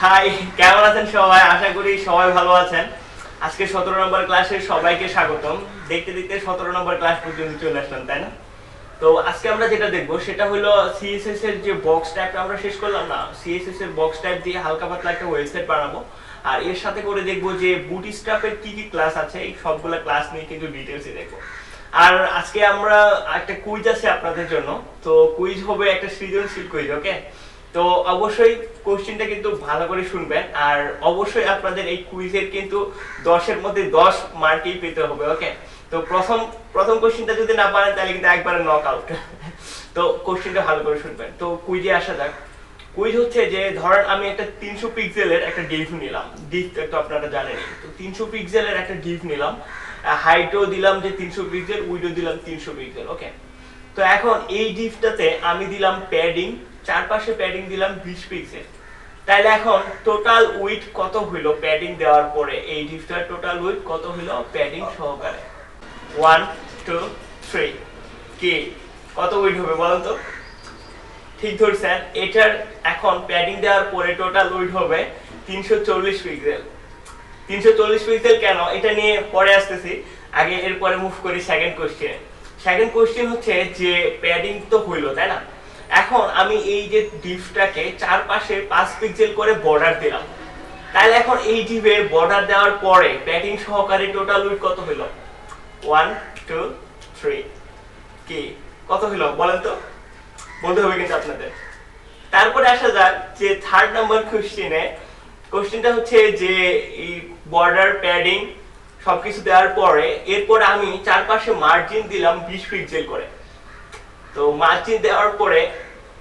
High, কেমন আছেন সবাই? আশা করি সবাই ভালো আছেন। আজকে 17 নম্বর ক্লাসে সবাইকে স্বাগতম। দেখতে দেখতে 17 নম্বর ক্লাস পর্যন্ত চলে আসলাম, তাই না? তো আজকে আমরা যেটা দেখবো সেটা হলো সিএসএস এর যে বক্স টাইপটা আমরা শেষ করলাম না, সিএসএস এর বক্স টাইপ দিয়ে হালকা পাতলা একটা ওয়েবসাইট বানাবো। আর এর সাথে করে দেখবো যে বুটস্ট্র্যাপের কি কি ক্লাস আছে, এই সবগুলা ক্লাস নিয়ে কিন্তু ডিটেইলসে দেখবো। আর আজকে আমরা একটা কুইজ আছে আপনাদের জন্য। তো কুইজ হবে একটা সৃজনশীল কুইজ, ওকে? তো অবশ্যই কোশ্চেনটা কিন্তু ভালো করে শুনবেন, আর অবশ্যই আপনাদের এই কুইজের কিন্তু 10-এর মধ্যে 10 মার্কই পেতে হবে, ওকে? তো প্রথম প্রথম কোশ্চেনটা যদি না পারেন তাহলে কিন্তু একবারে নক আউট। তো কোশ্চেনটা ভালো করে শুনবেন। তো কুইজে আসা যাক। কুইজ হচ্ছে যে ধরেন আমি একটা 300 পিক্সেলের একটা ডিভ নিলাম। ডিভ তো আপনারা জানেনই। তো 300 পিক্সেলের একটা ডিভ নিলাম, হাইটও দিলাম যে 300 পিক্সেল, উইডও দিলাম 300 পিক্সেল, ওকে? তো এখন এই ডিভটাতে আমি দিলাম প্যাডিং, চারপাশে প্যাডিং দিলাম 20 পিক্সেল। তাহলে এখন টোটাল উইডথ কত হইলো প্যাডিং দেওয়ার পরে? এই ডিভটার টোটাল উইডথ কত হইলো প্যাডিং সহকারে? 1 2 3 কি কত উইডথ হবে বলেন তো? ঠিক ধরছেন, এটার এখন প্যাডিং দেওয়ার পরে টোটাল উইডথ হবে 340 পিক্সেল। 340 পিক্সেল কেন, এটা নিয়ে পরে আসতেছি। আগে এরপরে মুভ করি সেকেন্ড কোশ্চেনে। সেকেন্ড কোশ্চেন হচ্ছে যে প্যাডিং তো হইলো, তাই না? এখন আমি এই যে ডিভটাকে চারপাশে 5 পিক্সেল করে বর্ডার দিলাম। তাহলে এখন এই ডিভের বর্ডার দেওয়ার পরে প্যাডিং সহকারে টোটাল উইডথ কত হলো? 1 2 3 কি কত হলো বলেন তো? বলতে হবে কিন্তু আপনাদের। তারপরে আসা যাক যে থার্ড নাম্বার কোশ্চেনে। কোশ্চেনটা হচ্ছে যে এই বর্ডার প্যাডিং সবকিছু দেওয়ার পরে এরপর আমি চারপাশে মার্জিন দিলাম 20 পিক্সেল করে। তো মার্জিন দেওয়ার পরে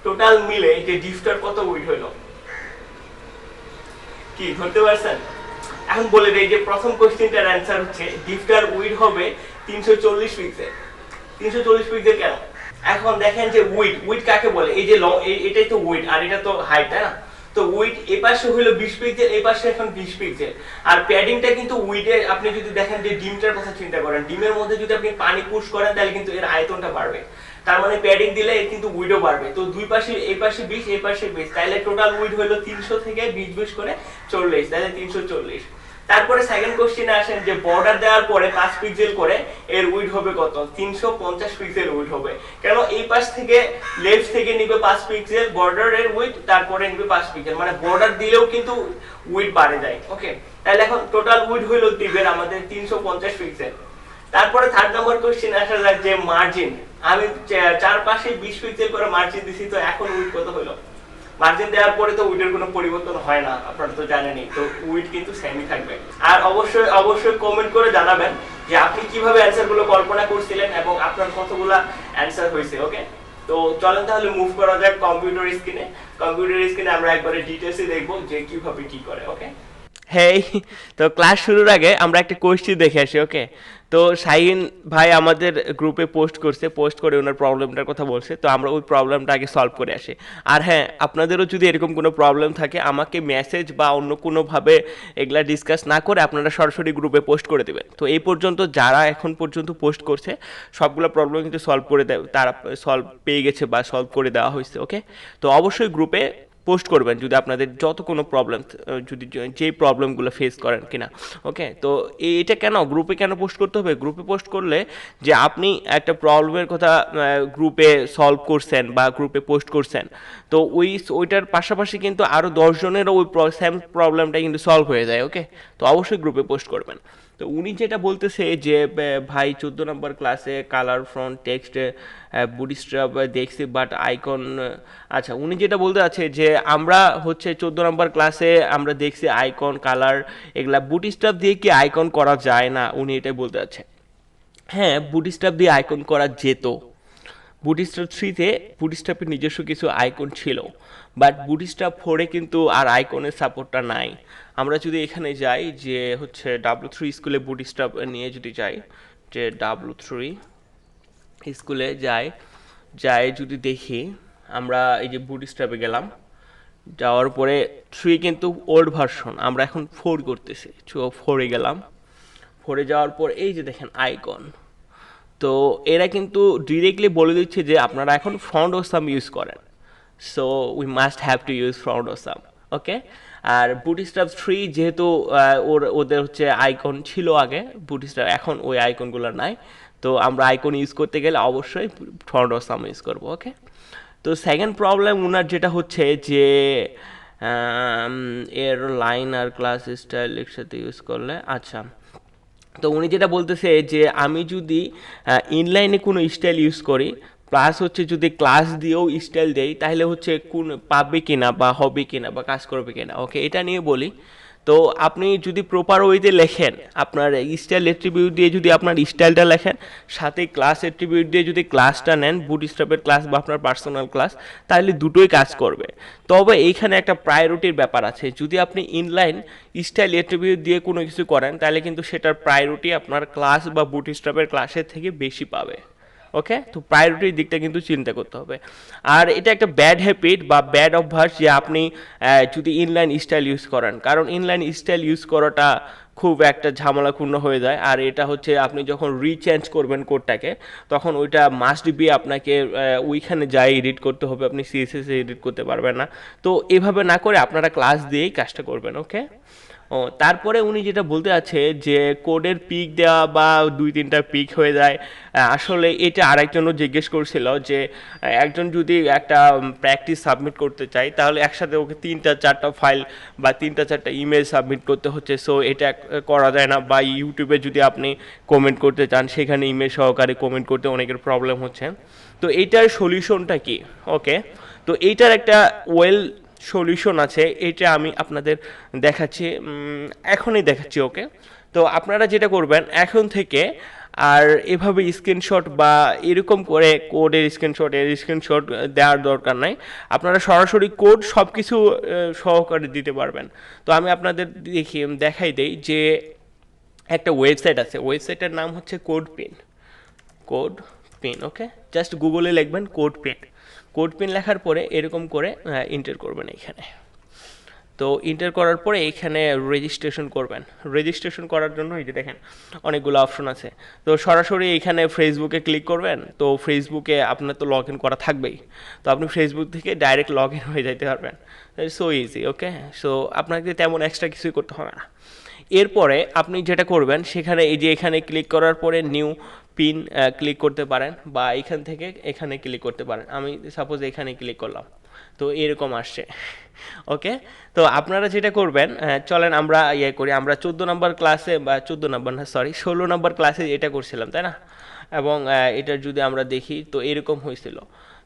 টোটাল মিলে যে ডিভটার কত উইডথ হলো? কি ধরতে পারছেন? এখন বলে দেই যে প্রথম কোশ্চেনটার অ্যানসার হচ্ছে ডিভটার উইডথ হবে 340 পিক্সেল। 340 পিক্সেল কেন? এখন দেখেন যে উইডথ কাকে বলে? এই যে এটাই তো উইডথ আর এটা তো হাইট, তাই না? তো উইডথ এই পাশে হলো 20 পিক্সেল, এই পাশে এখন 20 পিক্সেল। আর প্যাডিংটা কিন্তু উইডে আপনি যদি দেখেন যে ডিমটার কথা চিন্তা করেন, ডিমের মধ্যে যদি আপনি পানি পুশ করেন তাহলে কিন্তু এর আয়তনটা বাড়বে। তার মানে প্যাডিং দিলে এর কিন্তু উইডও বাড়বে। তো দুই পাশে, এই পাশে 20 এই পাশে 20, তাহলে টোটাল উইডথ হলো 300 থেকে 20 করে 40, তাহলে 340। তারপরে সেকেন্ড কোশ্চেনে আসেন যে বর্ডার দেওয়ার পরে 5 পিক্সেল করে এর উইডথ হবে কত? 350 পিক্সেল উইডথ হবে। কেন? এই পাশ থেকে লেফট থেকে নিবে 5 পিক্সেল বর্ডারের উইডথ, তারপরে নিবে 5 পিক্সেল, মানে বর্ডার দিলেও কিন্তু উইডথ বাড়ে যায়, ওকে? তাহলে এখন টোটাল উইডথ হলো দিবের আমাদের 350 পিক্সেল। তারপরে থার্ড নাম্বার কোশ্চেন আসা যাক যে মার্জিন। আমি চারপাশে 20 পিক্সেল করে মার্জিন দিছি, তো এখন উইডথ কত হলো? মার্জিন দেওয়ার পরে তো উইডের কোনো পরিবর্তন হয় না, আপনারা তো জানেনই। তো উইড কিন্তু সেমই থাকবে। আর অবশ্যই অবশ্যই কমেন্ট করে জানাবেন যে আপনি কিভাবে অ্যানসারগুলো কল্পনা করছিলেন এবং আপনার কতগুলা অ্যানসার হয়েছে, ওকে? তো চলেন তাহলে মুভ করা যাক কম্পিউটার স্ক্রিনে। কম্পিউটার স্ক্রিনে আমরা একবারে ডিটেইলসে দেখব যে কিভাবে কি করে, ওকে? হেই, তো ক্লাস শুরুর আগে আমরা একটা কোয়েশ্চেন দেখে আসি, ওকে? তো শাহিন ভাই আমাদের গ্রুপে পোস্ট করছে, পোস্ট করে ওনার প্রবলেমটার কথা বলছে। তো আমরা ওই প্রবলেমটা আগে সলভ করে আসি। আর হ্যাঁ, আপনাদেরও যদি এরকম কোনো প্রবলেম থাকে আমাকে মেসেজ বা অন্য কোনোভাবে এগুলা ডিসকাস না করে আপনারা সরাসরি গ্রুপে পোস্ট করে দেবেন। তো এই পর্যন্ত যারা এখন পর্যন্ত পোস্ট করছে সবগুলো প্রবলেম কিন্তু সলভ করে দেয়, তারা সলভ পেয়ে গেছে বা সলভ করে দেওয়া হয়েছে, ওকে? তো অবশ্যই গ্রুপে পোস্ট করবেন যদি আপনাদের যত কোনো প্রবলেম, যদি যেই প্রবলেমগুলো ফেস করেন কিনা, ওকে? তো এটা কেন গ্রুপে কেন পোস্ট করতে হবে? গ্রুপে পোস্ট করলে যে আপনি একটা প্রবলেমের কথা গ্রুপে সলভ করছেন বা গ্রুপে পোস্ট করছেন, তো ওইটার পাশাপাশি কিন্তু আরও 10 জনেরও ওই সেম প্রবলেমটা কিন্তু সলভ হয়ে যায়, ওকে? তো অবশ্যই গ্রুপে পোস্ট করবেন। তো উনি যেটা বলতেছে যে ভাই 14 নম্বর ক্লাসে কালার ফ্রন্ট টেক্সট বুটস্ট্র্যাপ দেখছি বাট আইকন, আচ্ছা উনি যেটা বলতে আছে যে আমরা হচ্ছে 14 নম্বর ক্লাসে আমরা দেখছি আইকন কালার এগুলা বুটস্ট্র্যাপ দিয়ে কি আইকন করা যায় না, উনি এটাই বলতে আছে। হ্যাঁ, বুটস্ট্র্যাপ দিয়ে আইকন করা যেত। বুটস্ট্র্যাপ 3-তে বুটস্ট্র্যাপের নিজস্ব কিছু আইকন ছিল, বাট বুটস্ট্র্যাপ 4-এ কিন্তু আর আইকনের সাপোর্টটা নাই। আমরা যদি এখানে যাই যে হচ্ছে W3 স্কুলে বুটস্ট্র্যাপ নিয়ে যদি যাই, যে W3 স্কুলে যাই যদি দেখি, আমরা এই যে বুটস্ট্র্যাপে গেলাম, যাওয়ার পরে 3 কিন্তু ওল্ড ভার্সন, আমরা এখন 4 করতেছি। 4-এ গেলাম, 4-এ যাওয়ার পর এই যে দেখেন আইকন। তো এরা কিন্তু ডিরেক্টলি বলে দিচ্ছে যে আপনারা এখন ফ্রন্ট ওসাম ইউজ করেন, so we must have to use Font Awesome, okay? আর বুটস্ট্র্যাপ 3 যেহেতু ওদের হচ্ছে আইকন ছিল আগে, বুটস্ট্র্যাপ এখন ওই আইকনগুলো নাই, তো আমরা আইকন ইউজ করতে গেলে অবশ্যই ফ্রন্ট অর সাম ইউজ করবো। ওকে, তো সেকেন্ড প্রবলেম ওনার যেটা হচ্ছে যে এর লাইন আর ক্লাস স্টাইল একসাথে ইউজ করলে, আচ্ছা, তো উনি যেটা বলতেছে যে আমি যদি ইনলাইনে কোনো স্টাইল ইউজ করি প্লাস হচ্ছে যদি ক্লাস দিয়েও স্টাইল দেই, তাহলে হচ্ছে কোন পাবে কিনা বা হবে কিনা বা কাজ করবে কিনা। ওকে, এটা নিয়ে বলি। তো আপনি যদি প্রপার ওয়েতে লেখেন, আপনার স্টাইল অ্যাট্রিবিউট দিয়ে যদি আপনার স্টাইলটা লেখেন, সাথে ক্লাস অ্যাট্রিবিউট দিয়ে যদি ক্লাসটা নেন, বুটস্ট্র্যাপের ক্লাস বা আপনার পার্সোনাল ক্লাস, তাহলে দুটোই কাজ করবে। তবে এইখানে একটা প্রায়োরিটির ব্যাপার আছে। যদি আপনি ইনলাইন স্টাইল অ্যাট্রিবিউট দিয়ে কোনো কিছু করেন, তাহলে কিন্তু সেটার প্রায়োরিটি আপনার ক্লাস বা বুটস্ট্র্যাপের ক্লাসের থেকে বেশি পাবে। ওকে, তো প্রায়োরিটির দিকটা কিন্তু চিন্তা করতে হবে। আর এটা একটা ব্যাড হ্যাবিট বা ব্যাড অভ্যাস যে আপনি যদি ইনলাইন স্টাইল ইউজ করেন, কারণ ইনলাইন স্টাইল ইউজ করাটা খুব একটা ঝামেলাপূর্ণ হয়ে যায়। আর এটা হচ্ছে আপনি যখন রিচেঞ্জ করবেন কোডটাকে, তখন ওইটা মাস্ট বি আপনাকে ওইখানে যাই এডিট করতে হবে, আপনি সিএসএস এডিট করতে পারবেন না। তো এভাবে না করে আপনারা ক্লাস দিয়েই কাজটা করবেন। ওকে, ও তারপরে উনি যেটা বলতে আছে যে কোডের পিক দেওয়া বা 2-3টা পিক হয়ে যায়, আসলে এটা আরেকজনও জিজ্ঞেস করছিল যে একজন যদি একটা প্র্যাকটিস সাবমিট করতে চায়, তাহলে একসাথে ওকে 3-4টা ফাইল বা 3-4টা ইমেজ সাবমিট করতে হচ্ছে। সো এটা করা যায় না। বা ইউটিউবে যদি আপনি কমেন্ট করতে চান, সেখানে ইমেজ সহকারে কমেন্ট করতে অনেকের প্রবলেম হচ্ছে। তো এইটার সলিউশনটা কি? ওকে, তো এইটার একটা ওয়েল সলিউশন আছে, এটা আমি আপনাদের দেখাচ্ছি, এখনই দেখাচ্ছি। ওকে, তো আপনারা যেটা করবেন এখন থেকে আর এভাবে স্ক্রিনশট বা এরকম করে কোডের স্ক্রিনশট এর স্ক্রিনশট দেওয়ার দরকার নাই। আপনারা সরাসরি কোড সব কিছু সহকারে দিতে পারবেন। তো আমি আপনাদের দেখাই দেই যে একটা ওয়েবসাইট আছে, ওয়েবসাইটের নাম হচ্ছে কোডপিন। কোডপিন, ওকে, জাস্ট গুগলে লিখবেন কোডপিন। কোডপিন লেখার পরে এরকম করে এন্টার করবেন এখানে। তো এন্টার করার পরে এখানে রেজিস্ট্রেশন করবেন। রেজিস্ট্রেশন করার জন্য এই যে দেখেন অনেকগুলো অপশন আছে। তো সরাসরি এখানে ফেসবুকে ক্লিক করবেন। তো ফেসবুকে আপনার তো লগ ইন করা থাকবেই, তো আপনি ফেসবুক থেকে ডাইরেক্ট লগ ইন হয়ে যেতে পারবেন। So easy. ওকে, সো আপনাকে তেমন এক্সট্রা কিছুই করতে হবে না। এরপরে আপনি যেটা করবেন, সেখানে এই যে এখানে ক্লিক করার পরে নিউ পিন ক্লিক করতে পারেন, বা এখান থেকে এখানে ক্লিক করতে পারেন। আমি সাপোজ এখানে ক্লিক করলাম, তো এরকম আসছে। ওকে, তো আপনারা যেটা করবেন, চলেন আমরা ইয়ে করি। আমরা 14 নম্বর ক্লাসে, বা 14 নম্বর না, সরি 16 নম্বর ক্লাসে এটা করছিলাম, তাই না? এবং এটার যদি আমরা দেখি তো এরকম হয়েছিল।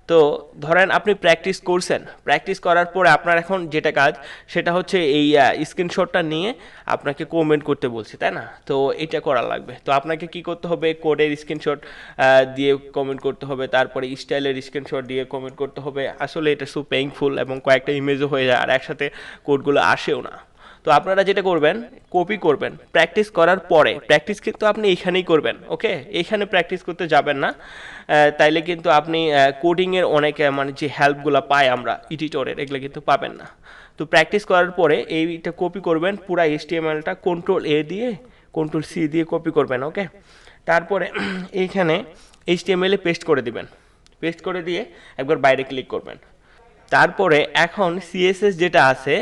তো ধরেন আপনি প্র্যাকটিস করছেন, প্র্যাকটিস করার পরে আপনার এখন যেটা কাজ, সেটা হচ্ছে এই স্ক্রিনশটটা নিয়ে আপনাকে কমেন্ট করতে বলছি, তাই না? তো এটা করা লাগবে। তো আপনাকে কি করতে হবে, কোডের স্ক্রিনশট দিয়ে কমেন্ট করতে হবে, তারপরে স্টাইলের স্ক্রিনশট দিয়ে কমেন্ট করতে হবে। আসলে এটা সো পেইনফুল এবং কয়েকটা ইমেজও হয়ে যায়, আর একসাথে কোডগুলো আসেও না। তো আপনারা যেটা করবেন, কপি করবেন প্র্যাকটিস করার পরে। প্র্যাকটিস কিন্তু আপনি এইখানেই করবেন। ওকে, এইখানে প্র্যাকটিস করতে যাবেন না, তাইলে কিন্তু আপনি কোডিংয়ের অনেক মানে যে হেল্পগুলো পাই আমরা এডিটরের, এগুলো কিন্তু পাবেন না। তো প্র্যাকটিস করার পরে এইটা কপি করবেন, পুরা HTML-টা Ctrl+A দিয়ে Ctrl+C দিয়ে কপি করবেন। ওকে, তারপরে এইখানে HTML-এ পেস্ট করে দিবেন। পেস্ট করে দিয়ে একবার বাইরে ক্লিক করবেন। তারপরে এখন সিএসএস যেটা আছে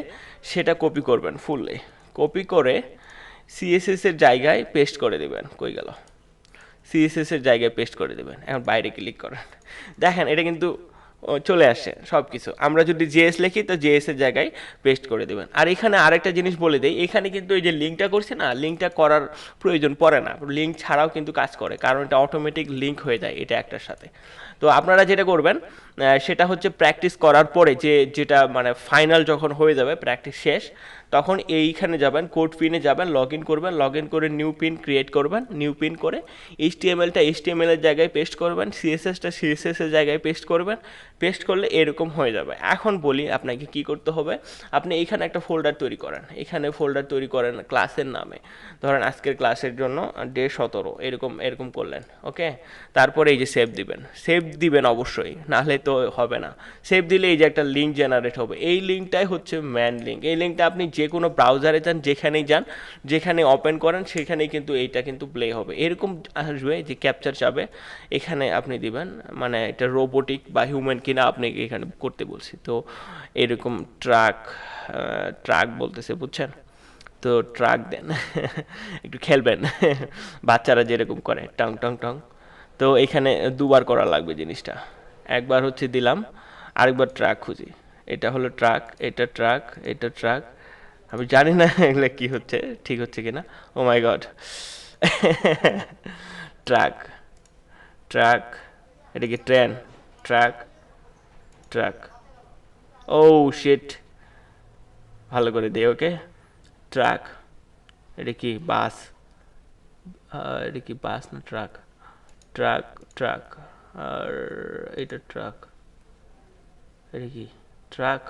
সেটা কপি করবেন, ফুললি কপি করে সিএসএস এর জায়গায় পেস্ট করে দিবেন। কই গেল? সিএসএস এর জায়গায় পেস্ট করে দিবেন। এখন বাইরে ক্লিক করেন, দেখেন এটা কিন্তু চলে আসে সব কিছু। আমরা যদি জেএস লিখি তো জেএস এর জায়গায় পেস্ট করে দেবেন। আর এখানে আরেকটা জিনিস বলে দেই, এখানে কিন্তু এই যে লিঙ্কটা করছে না, লিঙ্কটা করার প্রয়োজন পড়ে না। লিঙ্ক ছাড়াও কিন্তু কাজ করে, কারণ এটা অটোমেটিক লিঙ্ক হয়ে যায় এটা একটার সাথে। তো আপনারা যেটা করবেন সেটা হচ্ছে প্র্যাকটিস করার পরে যেটা মানে ফাইনাল যখন হয়ে যাবে, প্র্যাকটিস শেষ, তখন এইখানে যাবেন, কোড পিনে যাবেন, লগ ইন করবেন, লগ ইন করে নিউ পিন ক্রিয়েট করবেন। নিউ পিন করে এইচটিএমএলটা এইচটিএমএল-এর জায়গায় পেস্ট করবেন, সিএসএসটা সিএসএস-এর জায়গায় পেস্ট করবেন। পেস্ট করলে এরকম হয়ে যাবে। এখন বলি আপনাকে কি করতে হবে। আপনি এইখানে একটা ফোল্ডার তৈরি করেন, এখানে ফোল্ডার তৈরি করেন ক্লাসের নামে। ধরেন আজকের ক্লাসের জন্য ডে 17 এরকম করলেন। ওকে, তারপরে এই যে সেভ দিবেন, সেভ দিবেন অবশ্যই, নাহলে তো তো হবে না। সেভ দিলে এই যে একটা লিঙ্ক জেনারেট হবে, এই লিঙ্কটাই হচ্ছে ম্যান লিঙ্ক। এই লিঙ্কটা আপনি যে কোনো ব্রাউজারে যান, যেখানেই যান, যেখানে ওপেন করেন সেখানেই কিন্তু এইটা কিন্তু প্লে হবে। এরকম আসবে যে ক্যাপচার যাবে, এখানে আপনি দিবেন, মানে এটা রোবোটিক বা হিউম্যান কিনা আপনি এখানে করতে বলছি। তো এরকম ট্রাক বলতেছে, বুঝছেন? তো ট্রাক দেন একটু খেলবেন বাচ্চারা যেরকম করে টং টং টং। তো এখানে দুবার করা লাগবে জিনিসটা। একবার হচ্ছে দিলাম, আরেকবার ট্রাক খুঁজি। এটা হলো ট্রাক, এটা ট্রাক, এটা ট্রাক। আমি জানি না এগুলো কি হচ্ছে, ঠিক হচ্ছে কিনা। ও মাই গড ট্রাক, ট্রাক, এটা কি ট্রেন? ট্রাক, ট্রাক, ও শিট, ভালো করে দিই। ওকে, ট্রাক, এটা কি বাস? এটা কি বাস না ট্রাক? ট্রাক, ট্রাক, আর এটা ট্রাক, এটা কি ট্রাক?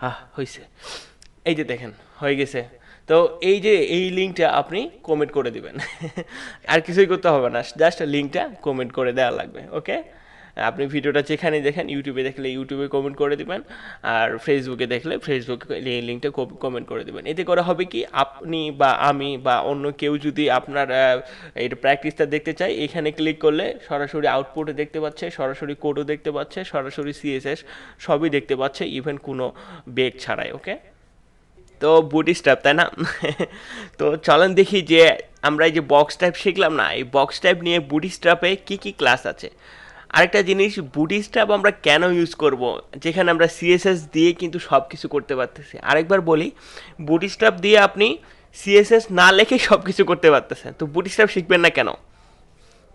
হ্যাঁ হয়েছে, এই যে দেখেন হয়ে গেছে। তো এই যে এই লিঙ্কটা আপনি কমেন্ট করে দিবেন আর কিছুই করতে হবে না, জাস্ট লিঙ্কটা কমেন্ট করে দেওয়া লাগবে। ওকে, আপনি ভিডিওটা যেখানে দেখেন, ইউটিউবে দেখলে ইউটিউবে কমেন্ট করে দিবেন, আর ফেসবুকে দেখলে ফেসবুকে এই লিঙ্কটা কমেন্ট করে দিবেন। এতে করে হবে কি, আপনি বা আমি বা অন্য কেউ যদি আপনার এটা প্র্যাকটিসটা দেখতে চাই, এখানে ক্লিক করলে সরাসরি আউটপুটে দেখতে পাচ্ছে, সরাসরি কোডও দেখতে পাচ্ছে, সরাসরি সিএসএস সবই দেখতে পাচ্ছে, ইভেন কোনো বেগ ছাড়াই। ওকে, তো বুটস্ট্র্যাপ, তাই না? তো চলেন দেখি যে আমরা এই যে বক্স টাইপ শিখলাম না, এই বক্স টাইপ নিয়ে বুটস্ট্র্যাপে কি কি ক্লাস আছে। আরেকটা জিনিস, বুটস্ট্র্যাপ আমরা কেন ইউজ করব, যেখানে আমরা সিএসএস দিয়ে কিন্তু সব কিছু করতে পারতেছি। আরেকবার বলি, বুটস্ট্র্যাপ দিয়ে আপনি সিএসএস না লেখে সব কিছু করতে পারতেছেন, তো বুটস্ট্র্যাপ শিখবেন না কেন?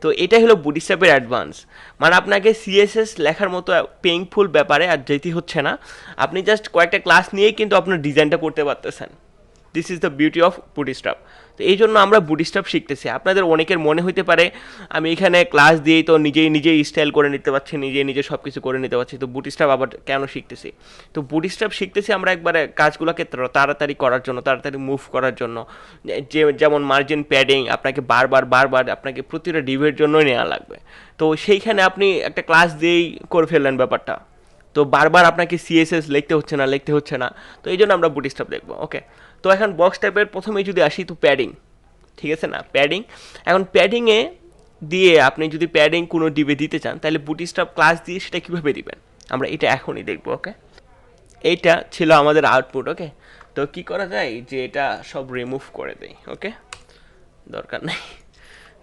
তো এটাই হলো বুটস্ট্র্যাপের অ্যাডভান্স। মানে আপনাকে সিএসএস লেখার মতো পেইনফুল ব্যাপারে আর যেতে হচ্ছে না, আপনি জাস্ট কয়েকটা ক্লাস নিয়েই কিন্তু আপনার ডিজাইনটা করতে পারতেছেন। This is the beauty of bootstrap. তো এই জন্য আমরা বুটস্ট্র্যাপ শিখতেছি। আপনাদের অনেকের মনে হইতে পারে আমি এখানে ক্লাস দিয়েই তো নিজেই স্টাইল করে নিতে পারছি, নিজে সব কিছু করে নিতে পারছি, তো বুটস্ট্র্যাপ আবার কেন শিখতেছি? তো বুটস্ট্র্যাপ শিখতেছি আমরা একবারে কাজগুলোকে তাড়াতাড়ি করার জন্য, তাড়াতাড়ি মুভ করার জন্য। যেমন মার্জিন প্যাডিং আপনাকে বারবার আপনাকে প্রতিটা ডিভের জন্যই নেওয়া লাগবে। তো সেইখানে আপনি একটা ক্লাস দিয়েই করে ফেললেন ব্যাপারটা, তো বারবার আপনাকে সিএসএস লিখতে হচ্ছে না। তো এই জন্য আমরা বুটস্ট্র্যাপ দেখবো। ওকে, তো এখন বক্স টাইপের প্রথমে যদি আসি, তো প্যাডিং, ঠিক আছে না? প্যাডিং, এখন প্যাডিংয়ে দিয়ে আপনি যদি প্যাডিং কোনো ডিবে দিতে চান, তাহলে বুটস্ট্র্যাপ ক্লাস দিয়ে সেটা কীভাবে দিবেন আমরা এটা এখনই দেখবো। ওকে, এইটা ছিল আমাদের আউটপুট। ওকে, তো কি করা যায় যে এটা সব রিমুভ করে দেই। ওকে, দরকার নেই,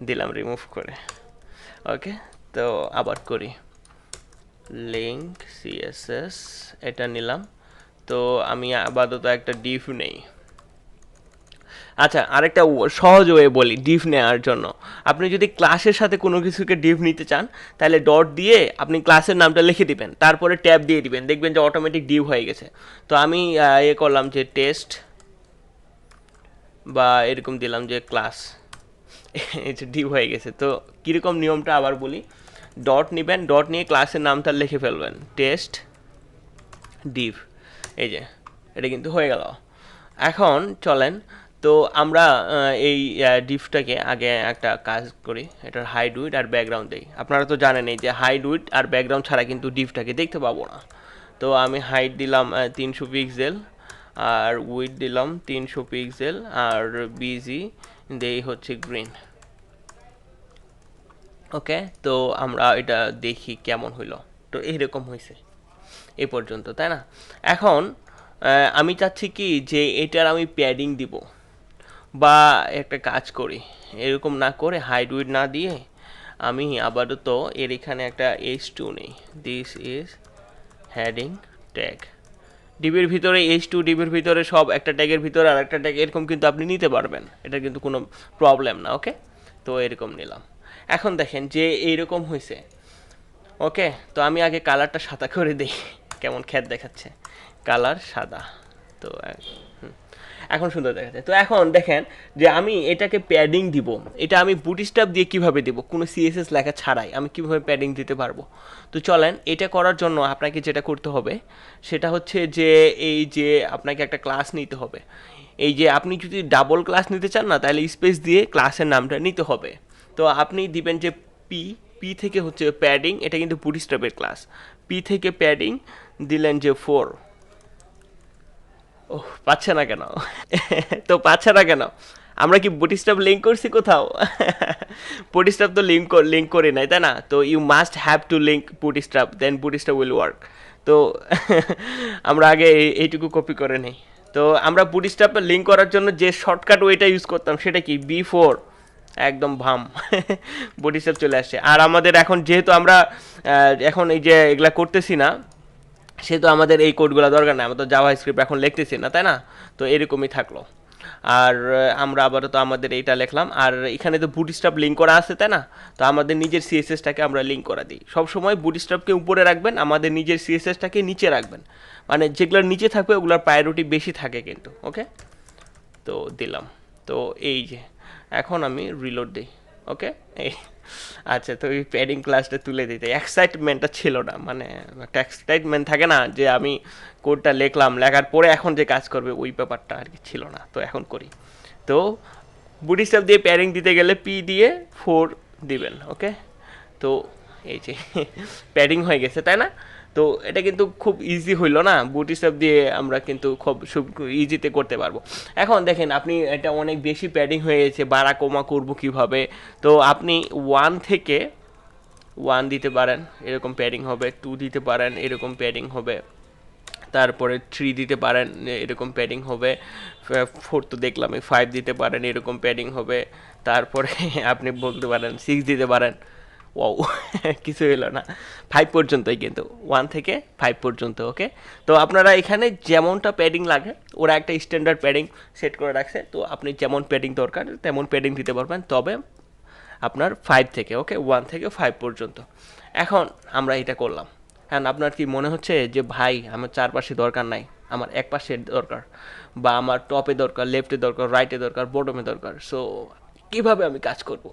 দিলাম রিমুভ করে। ওকে, তো আবার করি, লিঙ্ক সিএসএস এটা নিলাম। তো আমি আপাতত একটা ডিভ নেই। আচ্ছা, আরেকটা সহজ ওয়ে বলি ডিভ নেওয়ার জন্য। আপনি যদি ক্লাসের সাথে কোনো কিছুকে ডিভ নিতে চান, তাহলে ডট দিয়ে আপনি ক্লাসের নামটা লিখে দিবেন, তারপরে ট্যাব দিয়ে দিবেন, দেখবেন যে অটোমেটিক ডিভ হয়ে গেছে। তো আমি করলাম যে টেস্ট, বা এরকম দিলাম যে ক্লাস, এটা ডিভ হয়ে গেছে। তো কীরকম নিয়মটা আবার বলি, ডট নেবেন, ডট নিয়ে ক্লাসের নামটা লিখে ফেলবেন, টেস্ট ডিভ। এই যে এটা কিন্তু হয়ে গেল। এখন চলেন, তো আমরা এই ডিভটাকে আগে একটা কাজ করি, এটার হাইড উইড আর ব্যাকগ্রাউন্ড দিই। আপনারা তো জানেন এই যে হাইড উইড আর ব্যাকগ্রাউন্ড ছাড়া কিন্তু ডিভটাকে দেখতে পাবো না। তো আমি হাইট দিলাম 300 পিক্সেল, আর উইড দিলাম 300 পিক্সেল, আর বিজি দেই হচ্ছে গ্রিন। ওকে, তো আমরা এটা দেখি কেমন হইলো। তো এইরকম হয়েছে এ পর্যন্ত, তাই না? এখন আমি চাচ্ছি কি যে এটার আমি প্যাডিং দিব, বা একটা কাজ করি, এরকম না করে হাইড উইড না দিয়ে আমি আপাতত এর এখানে একটা H2 নেই। This is heading tag. ডিবির ভিতরে H2, ডিবির ভিতরে সব একটা ট্যাগের ভিতরে আর একটা ট্যাগ, এরকম কিন্তু আপনি নিতে পারবেন, এটা কিন্তু কোনো প্রবলেম না। ওকে, তো এরকম নিলাম। এখন দেখেন যে এইরকম হয়েছে। ওকে, তো আমি আগে কালারটা সাদা করে দিই, কেমন খ্যাত দেখাচ্ছে, কালার সাদা। তো এখন সুন্দর দেখাচ্ছে। তো এখন দেখেন যে আমি এটাকে প্যাডিং দিব, এটা আমি বুটস্ট্র্যাপ দিয়ে কিভাবে দিব, কোনো সিএসএস লেখা ছাড়াই আমি কিভাবে প্যাডিং দিতে পারবো। তো চলেন, এটা করার জন্য আপনাকে যেটা করতে হবে সেটা হচ্ছে যে এই যে আপনাকে একটা ক্লাস নিতে হবে। এই যে আপনি যদি ডাবল ক্লাস নিতে চান না, তাহলে স্পেস দিয়ে ক্লাসের নামটা নিতে হবে। তো আপনি দিবেন যে পি পি থেকে হচ্ছে প্যাডিং, এটা কিন্তু বুটস্ট্র্যাপের ক্লাস। পি থেকে প্যাডিং দিলেন যে 4। ও পাচ্ছে না কেন? তো পাচ্ছে না কেন? আমরা কি বুটস্ট্র্যাপ লিঙ্ক করছি কোথাও? বুটস্ট্র্যাপ তো লিঙ্ক করি নাই, তাই না? তো you must have to link Bootstrap, then Bootstrap will work. তো আমরা আগে এইটুকু কপি করে নেই। তো আমরা বুটস্ট্র্যাপে লিঙ্ক করার জন্য যে শর্টকাট ওয়েটা ইউজ করতাম সেটা কি B4, একদম ভাম। বুটস্ট্র্যাপ চলে আসছে। আর আমাদের এখন যেহেতু আমরা এখন এই যে এগুলা করতেছি না, সেহেতু আমাদের এই কোডগুলো দরকার নেই, আমরা তো জাভা স্ক্রিপ্ট এখন লিখতেছি না, তাই না? তো এরকমই থাকলো। আর আমরা আবারও তো আমাদের এইটা লিখলাম, আর এখানে তো বুটস্ট্র্যাপ লিঙ্ক করা আছে, তাই না? তো আমাদের নিজের সিএসএসটাকে আমরা লিঙ্ক করা দিই। সবসময় বুটস্ট্র্যাপকে উপরে রাখবেন, আমাদের নিজের সিএসএসটাকে নিচে রাখবেন। মানে যেগুলোর নিচে থাকবে ওগুলোর প্রায়োরিটি বেশি থাকে কিন্তু, ওকে? তো দিলাম। তো এই যে এখন আমি রিলোড দিই, ওকে? এই আচ্ছা, তো এই প্যাডিং ক্লাসটা তুলে দিতে এক্সাইটমেন্টটা ছিল না, মানে একটা এক্সাইটমেন্ট থাকে না যে আমি কোডটা লিখলাম, লেখার পরে এখন যে কাজ করবে ওই ব্যাপারটা আর কি ছিল না। তো এখন করি। তো বুটস্ট্র্যাপ দিয়ে প্যাডিং দিতে গেলে পি দিয়ে 4 দিবেন, ওকে? তো এই যে প্যাডিং হয়ে গেছে, তাই না? তো এটা কিন্তু খুব ইজি হইল না, বুটস্ট্র্যাপ দিয়ে আমরা কিন্তু খুব ইজিতে করতে পারবো। এখন দেখেন আপনি এটা অনেক বেশি প্যাডিং হয়ে গেছে, বাড়া কমা করবো কীভাবে? তো আপনি 1 থেকে 1 দিতে পারেন, এরকম প্যাডিং হবে। 2 দিতে পারেন, এরকম প্যাডিং হবে। তারপরে 3 দিতে পারেন, এরকম প্যাডিং হবে। 4 তো দেখলামই। 5 দিতে পারেন, এরকম প্যাডিং হবে। তারপরে আপনি বলতে পারেন 6 দিতে পারেন। ওয়াও, কিছু হলো না। 5 পর্যন্তই কিন্তু, 1 থেকে 5 পর্যন্ত, ওকে? তো আপনারা এখানে যেমনটা প্যাডিং লাগে, ওরা একটা স্ট্যান্ডার্ড প্যাডিং সেট করে রাখছে। তো আপনি যেমন প্যাডিং দরকার তেমন প্যাডিং দিতে পারবেন, তবে আপনার 5 থেকে, ওকে? 1 থেকে 5 পর্যন্ত। এখন আমরা এটা করলাম। হ্যাঁ, আপনার কি মনে হচ্ছে যে ভাই আমার চারপাশে দরকার নাই, আমার এক পাশে দরকার, বা আমার টপে দরকার, লেফটে দরকার, রাইটে দরকার, বটমে দরকার, সো কিভাবে আমি কাজ করব?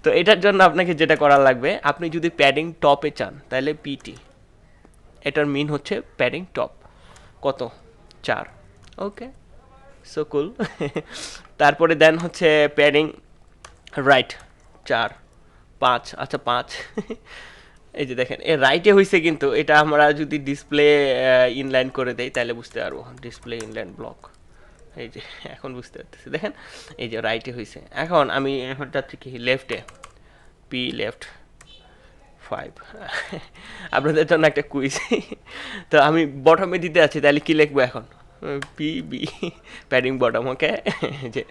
তো এটার জন্য আপনাকে যেটা করার লাগবে, আপনি যদি প্যাডিং টপে চান তাহলে পিটি, এটার মিন হচ্ছে প্যাডিং টপ। কত? 4, ওকে? সো কুল। তারপরে দেন হচ্ছে প্যাডিং রাইট 4, 5, আচ্ছা 5। এই যে দেখেন এ রাইটে হয়েছে, কিন্তু এটা আমরা যদি ডিসপ্লে ইনলাইন করে দেই তাহলে বুঝতে পারবো। ডিসপ্লে ইনলাইন ব্লক, এই যে এখন বুঝতে পারতেছি, দেখেন এই যে রাইটে হয়েছে। এখন আমি এখন যাচ্ছি কি লেফটে, পি লেফট 5। আপনাদের জন্য একটা কুইজ। তো আমি বটমে দিতে আছি, তাহলে কি লিখবো এখন? পি বি, প্যাডিং বটম, ওকে? যে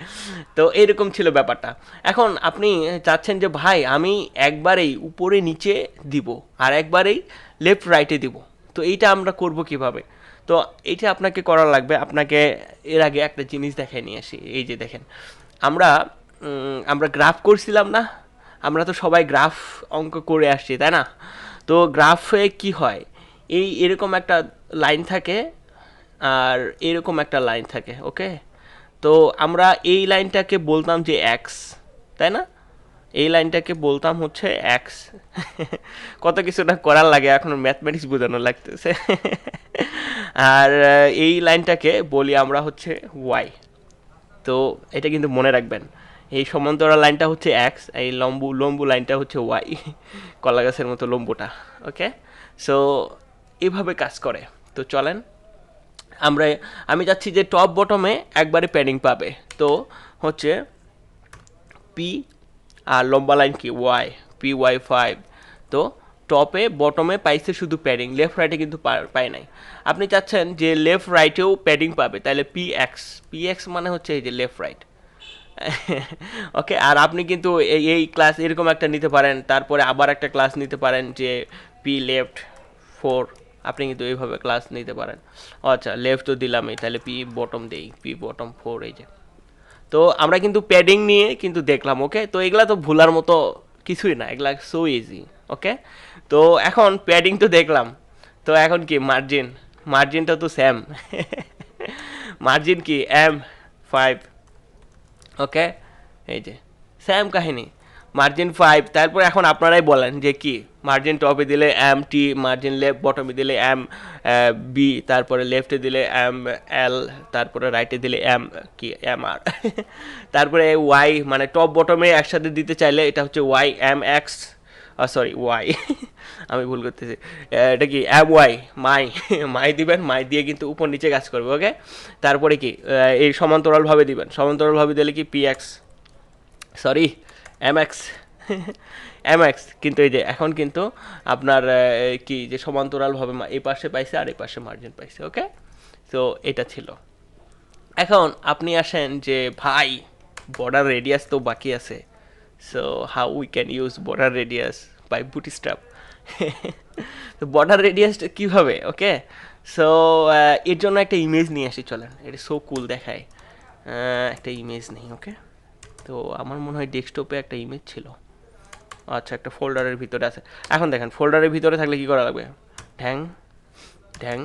তো এইরকম ছিল ব্যাপারটা। এখন আপনি চাচ্ছেন যে ভাই আমি একবারেই উপরে নিচে দিব আর একবারেই লেফট রাইটে দিব, তো এইটা আমরা করব কিভাবে? তো এইটা আপনাকে করা লাগবে। আপনাকে এর আগে একটা জিনিস দেখাই নিয়ে আসি। এই যে দেখেন আমরা আমরা গ্রাফ করছিলাম না? আমরা তো সবাই গ্রাফ অঙ্ক করে আসছি, তাই না? তো গ্রাফে কি হয়, এরকম একটা লাইন থাকে আর এরকম একটা লাইন থাকে, ওকে? তো আমরা এই লাইনটাকে বলতাম যে এক্স, তাই না? এই লাইনটাকে বলতাম হচ্ছে এক্স। কত কিছুটা করার লাগে, এখন ম্যাথমেটিক্স বোঝানো লাগতেছে। আর এই লাইনটাকে বলি আমরা হচ্ছে ওয়াই। তো এটা কিন্তু মনে রাখবেন, এই সমান্তরাল লাইনটা হচ্ছে এক্স, এই লম্বু লাইনটা হচ্ছে ওয়াই। কলা গাছের মতো লম্বুটা, ওকে? সো এইভাবে কাজ করে। তো চলেন আমি চাচ্ছি যে টপ বটমে একবারে প্যাডিং পাবে। তো হচ্ছে পি আর লম্বা লাইন কি ওয়াই, পি ওয়াই 5। তো টপে বটমে পাইছে শুধু প্যাডিং, লেফট রাইটে কিন্তু পায় নাই। আপনি চাচ্ছেন যে লেফট রাইটেও প্যাডিং পাবে, তাহলে পি এক্স মানে হচ্ছে এই যে লেফট রাইট। ওকে? আর আপনি কিন্তু এই ক্লাস এরকম একটা নিতে পারেন, তারপরে আবার একটা ক্লাস নিতে পারেন যে পি লেফট 4। আপনি কিন্তু এইভাবে ক্লাস নিতে পারেন। আচ্ছা, লেফট তো দিলামই, তাহলে পি বটম দেই, পি বটম 4, এই যে। তো আমরা কিন্তু প্যাডিং নিয়ে কিন্তু দেখলাম, ওকে? তো এগুলা তো ভুলার মতো কিছুই না, এগুলা সো ইজি, ওকে? তো এখন প্যাডিং তো দেখলাম, তো এখন কি মার্জিনটা তো সেম। মার্জিন কি M5, ওকে? এই যে সেম কাহিনী, মার্জিন 5। তারপর এখন আপনারাই বলেন যে কি মার্জিন টপে দিলে MT, মার্জিন লেফট বটমে দিলে MB, তারপরে লেফটে দিলে ML, তারপরে রাইটে দিলে MR। তারপরে ওয়াই, মানে টপ বটমে একসাথে দিতে চাইলে এটা হচ্ছে ওয়াই MX, সরি ওয়াই আমি ভুল করতেছি, এটা কি অ্যাম ওয়াই মাই মাই দিবেন, মাই দিয়ে কিন্তু উপর নিচে কাজ করবে। ওকে, তারপরে কি এই সমান্তরালভাবে দিবেন, সমান্তরালভাবে দিলে কি P X, sorry M X M X, কিন্তু এই যে এখন কিন্তু আপনার কি যে সমান্তরালভাবে এই পাশে পাইছে আর এই পাশে মার্জিন পাইছে। ওকে, তো এটা ছিল। এখন আপনি আসেন যে ভাই বর্ডার রেডিয়াস তো বাকি আছে, so how we can use border radius by Bootstrap. তো বর্ডার রেডিয়াসটা কীভাবে, ওকে, সো এর জন্য একটা ইমেজ নিয়ে আসি, চলেন, এটা সো কুল দেখায়, একটা ইমেজ নেই। ওকে, তো আমার মনে হয় ডেস্কটপে একটা ইমেজ ছিল, আচ্ছা একটা ফোল্ডারের ভিতরে আছে। এখন দেখেন ফোল্ডারের ভিতরে থাকলে কি করা লাগবে, ঢ্যাং ঢ্যাং,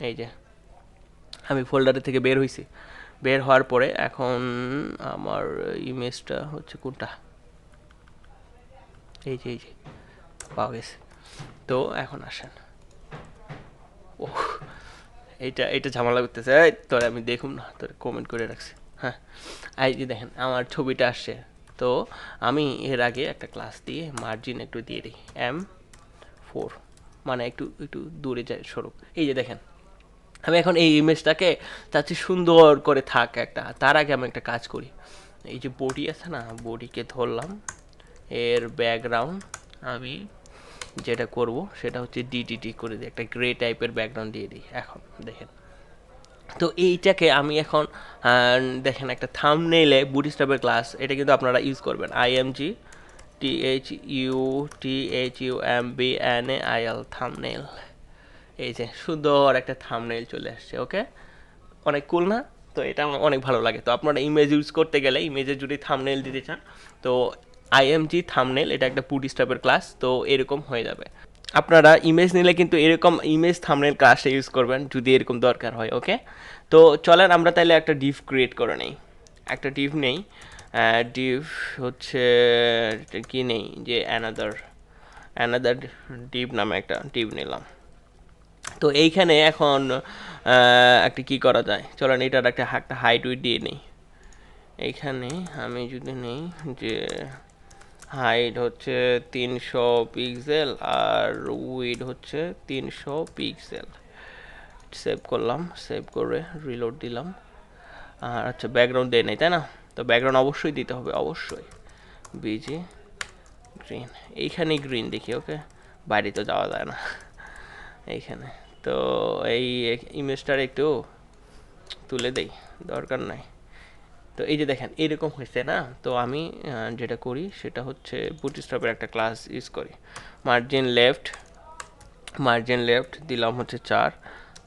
এই যে আমি ফোল্ডারের থেকে বের হয়েছি, বের হওয়ার পরে এখন আমার ইমেজটা হচ্ছে কোনটা, এই যে পাওয়া গেছে। তো এখন আসেন, ও এটা ঝামেলা করতেছে, তোর আমি দেখুন না, তোর কমেন্ট করে রাখছি। হ্যাঁ, এই যে দেখেন আমার ছবিটা আসছে। তো আমি এর আগে একটা ক্লাস দিয়ে মার্জিন একটু দিয়ে দিই M4, মানে একটু একটু দূরে যায় স্বরূপ। এই যে দেখেন আমি এখন এই ইমেজটাকে চাচ্ছি সুন্দর করে থাক একটা, তার আগে আমি একটা কাজ করি, এই যে বডি আছে না, বডিকে ধরলাম, এর ব্যাকগ্রাউন্ড আমি যেটা করব সেটা হচ্ছে ডিডিটি করে দিই, একটা গ্রে টাইপের ব্যাকগ্রাউন্ড দিয়ে দিই। এখন দেখেন, তো এইটাকে আমি এখন দেখেন একটা থাম্বনেইলে বুটস্ট্র্যাপের ক্লাস, এটা কিন্তু আপনারা ইউজ করবেন, IMG THUMBNAIL থাম্বনেইল, এই যে সুন্দর একটা থাম্বনেইল চলে আসছে। ওকে, অনেক কুল না? তো এটা আমার অনেক ভালো লাগে। তো আপনারা ইমেজ ইউজ করতে গেলে ইমেজে যদি থাম্বনেইল দিতে চান, তো IMG থাম্বনেইল এটা একটা বুটস্ট্র্যাপের ক্লাস, তো এরকম হয়ে যাবে। আপনারা ইমেজ নিলে কিন্তু এরকম ইমেজ থাম্বনেইল ক্লাসটা ইউজ করবেন যদি এরকম দরকার হয়। ওকে, তো চলেন আমরা তাহলে একটা ডিভ ক্রিয়েট করে নেই, একটা ডিভ নেই, ডিভ হচ্ছে কি নেই যে অ্যানাদার ডিভ নামে একটা ডিভ নিলাম। তো এইখানে এখন একটা কি করা যায়, চলেন এটার একটা হাইট উইড দিয়ে নেই। এইখানে আমি যদি নেই যে হাইট হচ্ছে 300 পিক্সেল আর উইড হচ্ছে 300 পিক্সেল, সেভ করলাম, সেভ করে রিলোড দিলাম। আর আচ্ছা ব্যাকগ্রাউন্ড দেয় নাই তাই না, তো ব্যাকগ্রাউন্ড অবশ্যই দিতে হবে, অবশ্যই বিজি গ্রিন, এইখানেই গ্রিন দেখি। ওকে, বাইরে তো যাওয়া যায় না এইখানে। তো এই ইমেজটার একটু তুলে দেই, দরকার নাই। তো এই যে দেখেন এরকম হয়েছে না, তো আমি যেটা করি সেটা হচ্ছে বুটস্ট্র্যাপের একটা ক্লাস ইউজ করি, মার্জিন লেফট দিলাম হচ্ছে 4,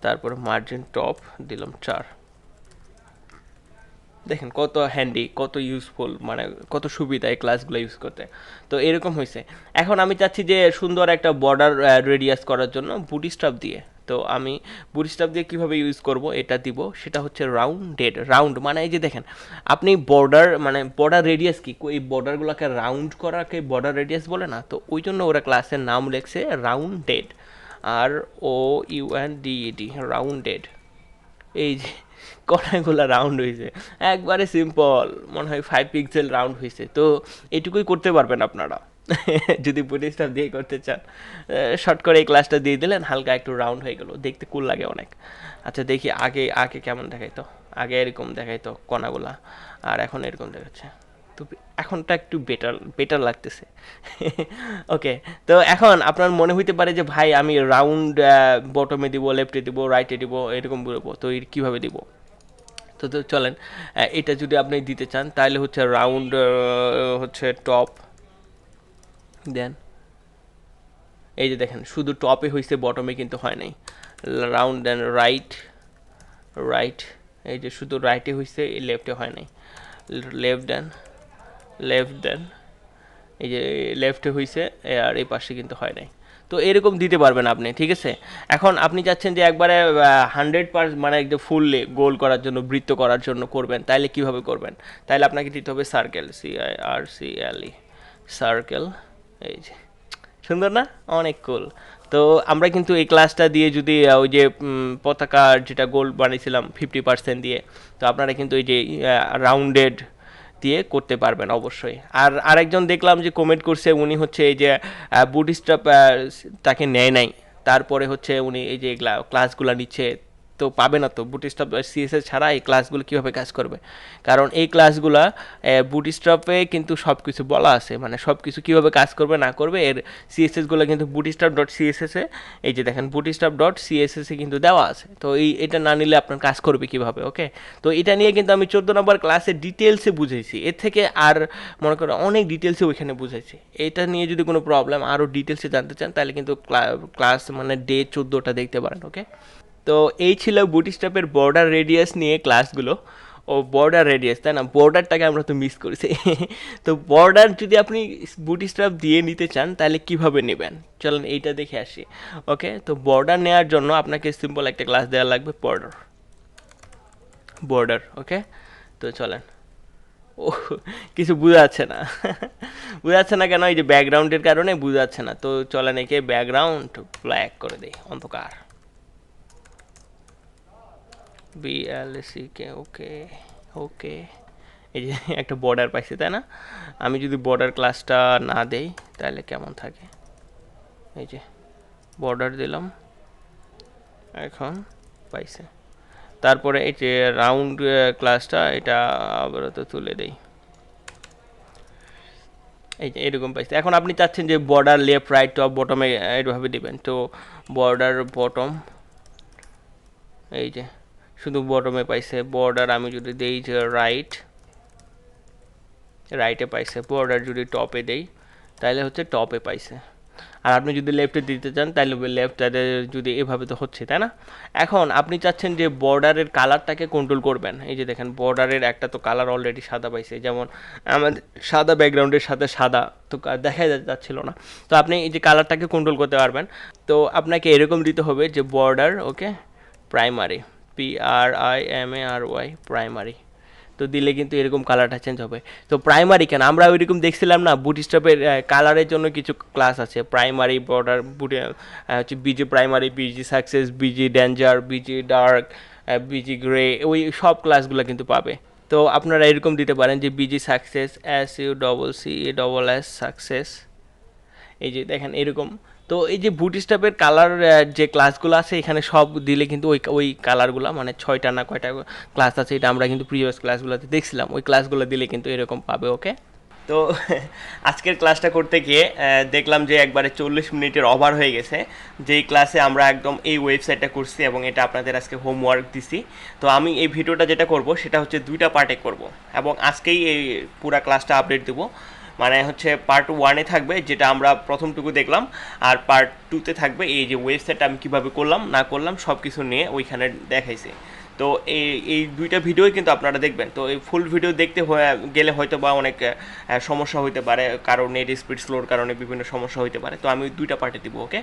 তারপর মার্জিন টপ দিলাম 4। দেখেন কত হ্যান্ডি, কত ইউজফুল, মানে কত সুবিধা এই ক্লাসগুলো ইউজ করতে। তো এরকম হয়েছে। এখন আমি চাচ্ছি যে সুন্দর একটা বর্ডার রেডিয়াস করার জন্য বুটস্ট্র্যাপ দিয়ে, তো আমি বুটস্ট্র্যাপ দিয়ে কীভাবে ইউজ করব এটা দিব, সেটা হচ্ছে রাউন্ড, মানে এই যে দেখেন আপনি বর্ডার, মানে বর্ডার রেডিয়াস কি, এই বর্ডারগুলোকে রাউন্ড করাকে বর্ডার রেডিয়াস বলে না, তো ওই জন্য ওরা ক্লাসের নাম লেখছে রাউন্ডেড, ROUNDED, রাউন্ডেড। এই যে কণাগুলো রাউন্ড হয়েছে, একবারে সিম্পল, মনে হয় 5 পিক্সেল রাউন্ড হয়েছে। তো এটুকুই করতে পারবেন আপনারা যদি বুটস্ট্র্যাপ দিয়ে করতে চান। শর্ট করে এই ক্লাসটা দিয়ে দিলেন, হালকা একটু রাউন্ড হয়ে গেল, দেখতে কুল লাগে অনেক। আচ্ছা দেখি আগে কেমন দেখাইতো, আগে এরকম দেখাইতো কণাগুলা, আর এখন এরকম দেখাচ্ছে। তো এখনটা একটু বেটার লাগতেছে। ওকে, তো এখন আপনার মনে হইতে পারে যে ভাই আমি রাউন্ড বটমে দিব, লেফটে দিব, রাইটে দিব, এরকম বলবো, তো কীভাবে দিব। তো চলেন এটা যদি আপনি দিতে চান তাহলে হচ্ছে রাউন্ড হচ্ছে টপ দেন, এই যে দেখেন শুধু টপে হয়েছে, বটমে কিন্তু হয় নাই। রাউন্ড দেন রাইট, এই যে শুধু রাইটে হয়েছে, লেফটে হয় নাই। লেফট দেন, এই যে লেফটে হয়েছে আর এই পাশে কিন্তু হয় নাই। তো এরকম দিতে পারবেন আপনি, ঠিক আছে। এখন আপনি চাচ্ছেন যে একবারে 100% মানে একদম ফুললি গোল করার জন্য, বৃত্ত করার জন্য করবেন, তাইলে কিভাবে করবেন, তাইলে আপনাকে দিতে হবে সার্কেল, CIRCLE, সার্কেল। এই যে সুন্দর না, অনেক কুল। তো আমরা কিন্তু এই ক্লাসটা দিয়ে যদি ওই যে পতাকার যেটা গোল বানিয়েছিলাম 50% দিয়ে, তো আপনারা কিন্তু এই যে রাউন্ডেড দিয়ে করতে পারবেন অবশ্যই। আর আরেকজন দেখলাম যে কমেন্ট করছে, উনি হচ্ছে এই যে বুটস্ট্র্যাপ তাকে নেয় নাই, তারপরে হচ্ছে উনি এই যে ক্লাসগুলো নিচ্ছে, তো পাবে না তো বুটস্ট্র্যাপ সিএসএস ছাড়া এই ক্লাসগুলো কীভাবে কাজ করবে? কারণ এই ক্লাসগুলা বুটস্ট্র্যাপে কিন্তু সব কিছু বলা আছে, মানে সব কিছু কীভাবে কাজ করবে না করবে এর সিএসএসগুলো কিন্তু বুটস্ট্র্যাপ ডট সিএসএসে, এই যে দেখেন বুটস্ট্র্যাপ ডট সিএসএসে কিন্তু দেওয়া আছে। তো এটা না নিলে আপনার কাজ করবে কীভাবে? ওকে, তো এটা নিয়ে কিন্তু আমি 14 নম্বর ক্লাসে ডিটেলসে বুঝাইছি, এর থেকে আর মনে করো অনেক ডিটেলসে ওইখানে বুঝাইছি। এটা নিয়ে যদি কোনো প্রবলেম আরও ডিটেলসে জানতে চান তাহলে কিন্তু ক্লাস মানে ডে 14টা দেখতে পারেন। ওকে, তো এই ছিল বুটস্ট্র্যাপের বর্ডার রেডিয়াস নিয়ে ক্লাসগুলো। ও বর্ডার রেডিয়াস, তাই না? বর্ডারটাকে আমরা তো মিস করেছি। তো বর্ডার যদি আপনি বুটস্ট্র্যাপ দিয়ে নিতে চান তাহলে কিভাবে নেবেন চলেন এইটা দেখে আসি। ওকে, তো বর্ডার নেওয়ার জন্য আপনাকে সিম্পল একটা ক্লাস দেওয়া লাগবে, বর্ডার। ওকে, তো চলেন। ও, কিছু বোঝা যাচ্ছে না। বোঝা যাচ্ছে না কেন? এই যে ব্যাকগ্রাউন্ডের কারণে বোঝা যাচ্ছে না। তো চলেন একে ব্যাকগ্রাউন্ড ব্ল্যাক করে দিই, অন্ধকার, BLCK। ওকে ওকে, এই যে একটা বর্ডার পাইছে, তাই না? আমি যদি বর্ডার ক্লাসটা না দেই তাহলে কেমন থাকে? এই যে বর্ডার দিলাম, এখন পাইছে। তারপরে এই যে রাউন্ড ক্লাসটা এটা আপাতত তুলে দেই, এই যে এরকম পাইছে। এখন আপনি চাচ্ছেন যে বর্ডার লেফট রাইট টপ বটমে এইভাবে দিবেন, তো বর্ডার বটম, এই যে শুধু বটমে পাইছে বর্ডার। আমি যদি দেই যে রাইটে পাইছে, বর্ডার যদি টপে দেই তাহলে হচ্ছে টপে পাইছে। আর আপনি যদি লেফটে দিতে চান তাহলে লেফট, যদি এভাবে তো হচ্ছে, তাই না? এখন আপনি চাচ্ছেন যে বর্ডারের কালারটাকে কন্ট্রোল করবেন, এই যে দেখেন বর্ডারের একটা তো কালার অলরেডি সাদা পাইছে, যেমন আমাদের সাদা ব্যাকগ্রাউন্ডের সাথে সাদা তো দেখা যাচ্ছিল না। তো আপনি এই যে কালারটাকে কন্ট্রোল করতে পারবেন। তো আপনাকে এরকম দিতে হবে যে বর্ডার, ওকে, প্রাইমারি, PRIMARY, প্রাইমারি। তো দিলে কিন্তু এরকম কালারটা চেঞ্জ হবে। তো প্রাইমারি কেন? আমরা ওইরকম দেখছিলাম না বুটস্ট্র্যাপের কালারের জন্য কিছু ক্লাস আছে, প্রাইমারি বর্ডার, হচ্ছে busy primary, busy success, busy danger, busy dark, busy grey, ওই সব ক্লাসগুলো কিন্তু পাবে। তো আপনারা এরকম দিতে পারেন যে বিজি সাকসেস, SUCCESS সাকসেস, এই যে দেখেন এরকম। তো এই যে বুটস্ট্র্যাপের কালার যে ক্লাসগুলো আছে এখানে সব দিলে কিন্তু ওই কালারগুলো, মানে 6টা না কয়টা ক্লাস আছে এটা আমরা কিন্তু প্রিভিয়াস ক্লাসগুলোতে দেখছিলাম, ওই ক্লাসগুলো দিলে কিন্তু এরকম পাবে। ওকে, তো আজকের ক্লাসটা করতে গিয়ে দেখলাম যে একবারে 40 মিনিটের ওভার হয়ে গেছে, যেই ক্লাসে আমরা একদম এই ওয়েবসাইটটা করছি এবং এটা আপনাদের আজকে হোমওয়ার্ক দিছি। তো আমি এই ভিডিওটা যেটা করব সেটা হচ্ছে 2টা পার্টে করব এবং আজকেই এই পুরা ক্লাসটা আপডেট দেবো। মানে হচ্ছে পার্ট 1-এ থাকবে যেটা আমরা প্রথমটুকু দেখলাম, আর পার্ট 2-তে থাকবে এই যে ওয়েবসাইটটা আমি কীভাবে করলাম না করলাম সব কিছু নিয়ে ওইখানে দেখাইছি। তো এই 2টা ভিডিওই কিন্তু আপনারা দেখবেন। তো এই ফুল ভিডিও দেখতে গেলে হয়তো বা অনেক সমস্যা হইতে পারে, কারণ নেট স্পিড স্লোর কারণে বিভিন্ন সমস্যা হইতে পারে। তো আমি 2টা পার্টে দিব। ওকে।